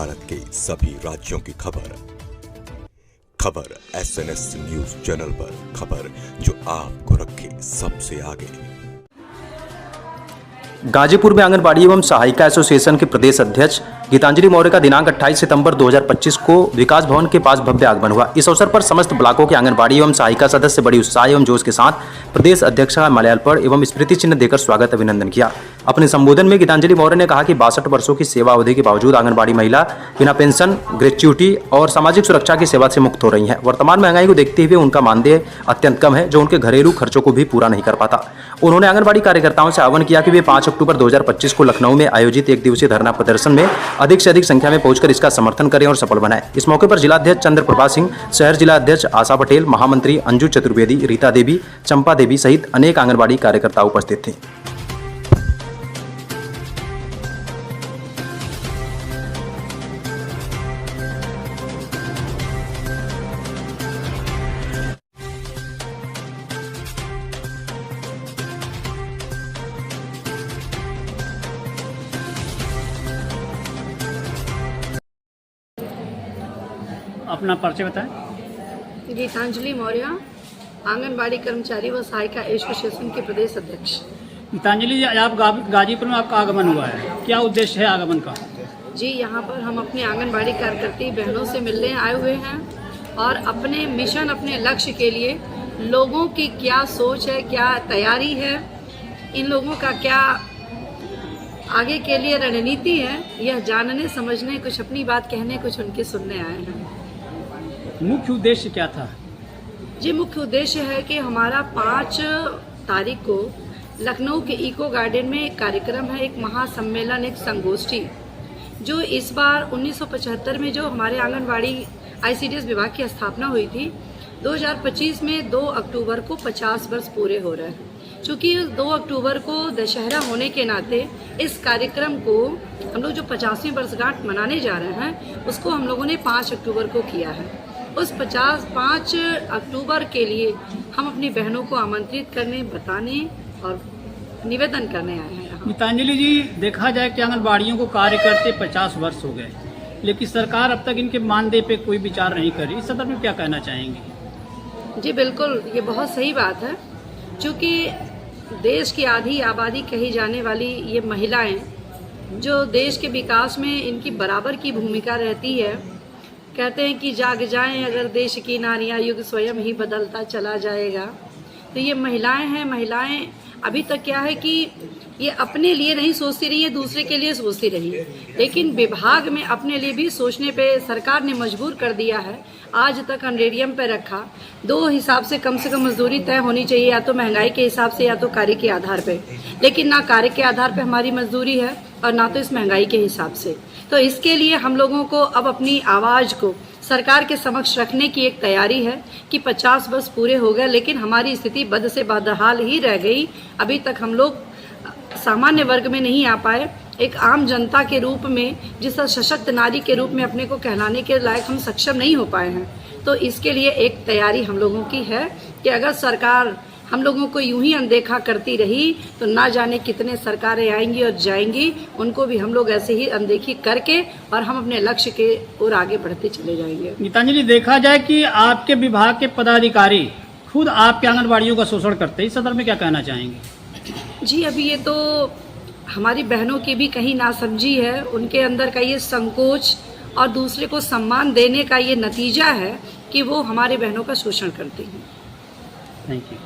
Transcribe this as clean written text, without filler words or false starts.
भारत के सभी राज्यों की खबर SNS न्यूज चैनल पर, खबर जो आपको रखे सबसे आगे। गाजीपुर में आंगनबाड़ी एवं सहायिका एसोसिएशन के प्रदेश अध्यक्ष गीतांजलि मौर्य का दिनांक 28 सितंबर 2025 को विकास भवन के पास भव्य आगमन हुआ। इस अवसर पर समस्त ब्लॉकों के आंगनबाड़ी एवं सहायिका सदस्य बड़ी उत्साह एवं जोश के साथ प्रदेश अध्यक्ष का माल्यार्पण एवं स्मृति चिन्ह देकर स्वागत अभिनंदन किया। अपने संबोधन में गीतांजलि मौर्य ने कहा कि 62 वर्षों की सेवा अवधि के बावजूद आंगनबाड़ी महिला बिना पेंशन, ग्रेच्युटी और सामाजिक सुरक्षा की सेवा से मुक्त हो रही हैं। वर्तमान महंगाई को देखते हुए उनका मानदेय अत्यंत कम है, जो उनके घरेलू खर्चों को भी पूरा नहीं कर पाता। उन्होंने आंगनबाड़ी कार्यकर्ताओं से आह्वान किया कि वे 5 अक्टूबर 2025 को लखनऊ में आयोजित 1 दिवसीय धरना प्रदर्शन में अधिक से अधिक संख्या में पहुंचकर इसका समर्थन करें और सफल बनाएं। इस मौके पर जिलाध्यक्ष चंद्रप्रभा सिंह, शहर जिला अध्यक्ष आशा पटेल, महामंत्री अंजू चतुर्वेदी, रीता देवी, चंपा देवी सहित अनेक आंगनबाड़ी कार्यकर्ता उपस्थित थे। अपना परिचय बताएं। गीतांजलि मौर्य, आंगनबाड़ी कर्मचारी व सहायिका एसोसिएशन के प्रदेश अध्यक्ष। गीतांजलि जी, आप गाजीपुर में आपका आगमन हुआ है, क्या उद्देश्य है आगमन का? जी, यहाँ पर हम अपनी आंगनबाड़ी कार्यकर्ती बहनों से मिलने आए हुए हैं और अपने मिशन, अपने लक्ष्य के लिए लोगों की क्या सोच है, क्या तैयारी है, इन लोगों का क्या आगे के लिए रणनीति है, यह जानने समझने, कुछ अपनी बात कहने, कुछ उनके सुनने आए हैं। मुख्य उद्देश्य क्या था? जी, मुख्य उद्देश्य है कि हमारा 5 तारीख को लखनऊ के इको गार्डन में एक कार्यक्रम है, एक महासम्मेलन, एक संगोष्ठी, जो इस बार 1975 में जो हमारे आंगनबाड़ी ICDS विभाग की स्थापना हुई थी, 2025 में 2 अक्टूबर को 50 वर्ष पूरे हो रहे हैं। चूँकि 2 अक्टूबर को दशहरा होने के नाते इस कार्यक्रम को हम लोग जो 50वीं वर्षगांठ मनाने जा रहे हैं, उसको हम लोगों ने 5 अक्टूबर को किया है। उस 5 अक्टूबर के लिए हम अपनी बहनों को आमंत्रित करने, बताने और निवेदन करने आए हैं। गीतांजलि जी, देखा जाए कि आंगनबाड़ियों को कार्य करते 50 वर्ष हो गए, लेकिन सरकार अब तक इनके मानदेय पे कोई विचार नहीं कर रही। इस संदर्भ में क्या कहना चाहेंगे? जी बिल्कुल, ये बहुत सही बात है। चूँकि देश की आधी आबादी कही जाने वाली ये महिलाएं, जो देश के विकास में इनकी बराबर की भूमिका रहती है, कहते हैं कि जाग जाएं अगर देश की नारियां, युग स्वयं ही बदलता चला जाएगा। तो ये महिलाएं हैं। महिलाएं अभी तक क्या है कि ये अपने लिए नहीं सोचती रही है, दूसरे के लिए सोचती रही, लेकिन विभाग में अपने लिए भी सोचने पे सरकार ने मजबूर कर दिया है। आज तक अनरेडियम पे रखा, 2 हिसाब से कम मजदूरी तय होनी चाहिए, या तो महंगाई के हिसाब से या तो कार्य के आधार पे, लेकिन ना कार्य के आधार पे हमारी मजदूरी है और ना तो इस महंगाई के हिसाब से। तो इसके लिए हम लोगों को अब अपनी आवाज़ को सरकार के समक्ष रखने की एक तैयारी है कि 50 वर्ष पूरे हो गए, लेकिन हमारी स्थिति बद से बदहाल ही रह गई। अभी तक हम लोग सामान्य वर्ग में नहीं आ पाए, एक आम जनता के रूप में, जिस सशक्त नारी के रूप में अपने को कहलाने के लायक हम सक्षम नहीं हो पाए हैं। तो इसके लिए एक तैयारी हम लोगों की है कि अगर सरकार हम लोगों को यूं ही अनदेखा करती रही तो ना जाने कितने सरकारें आएंगी और जाएंगी, उनको भी हम लोग ऐसे ही अनदेखी करके और हम अपने लक्ष्य के ओर आगे बढ़ते चले जाएंगे। गीतांजलि, देखा जाए कि आपके विभाग के पदाधिकारी खुद आपके आंगनबाड़ियों का शोषण करते हैं, इस संदर्भ में क्या कहना चाहेंगे? जी, अभी ये तो हमारी बहनों की भी कहीं नासमझी है, उनके अंदर का ये संकोच और दूसरे को सम्मान देने का ये नतीजा है कि वो हमारे बहनों का शोषण करते हैं। Thank you.